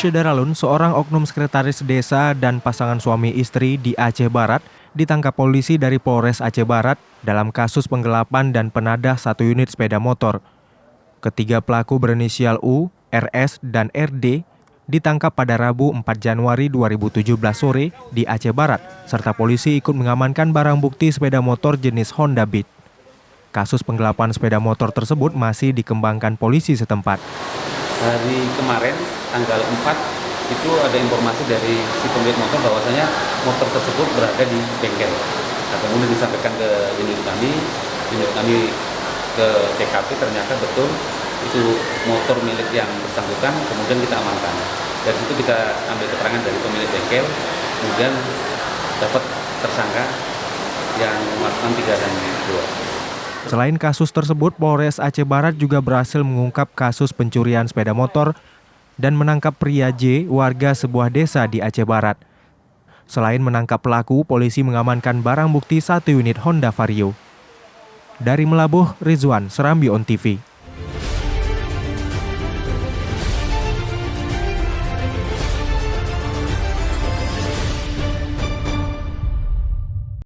Syederalun, seorang oknum sekretaris desa dan pasangan suami istri di Aceh Barat ditangkap polisi dari Polres Aceh Barat dalam kasus penggelapan dan penadah 1 unit sepeda motor. Ketiga pelaku berinisial U, RS, dan RD ditangkap pada Rabu 4 Januari 2017 sore di Aceh Barat, serta polisi ikut mengamankan barang bukti sepeda motor jenis Honda Beat. Kasus penggelapan sepeda motor tersebut masih dikembangkan polisi setempat. Hari kemarin, tanggal 4, itu ada informasi dari si pemilik motor bahwasanya motor tersebut berada di bengkel. Nah, kemudian disampaikan ke unit kami ke TKP, ternyata betul itu motor milik yang bersangkutan, kemudian kita amankan. Dari situ kita ambil keterangan dari pemilik bengkel, kemudian dapat tersangka yang melakukan 3 dan 2. Selain kasus tersebut, Polres Aceh Barat juga berhasil mengungkap kasus pencurian sepeda motor dan menangkap pria J, warga sebuah desa di Aceh Barat. Selain menangkap pelaku, polisi mengamankan barang bukti 1 unit Honda Vario. Dari Melabuh, Rizwan, Serambi On TV.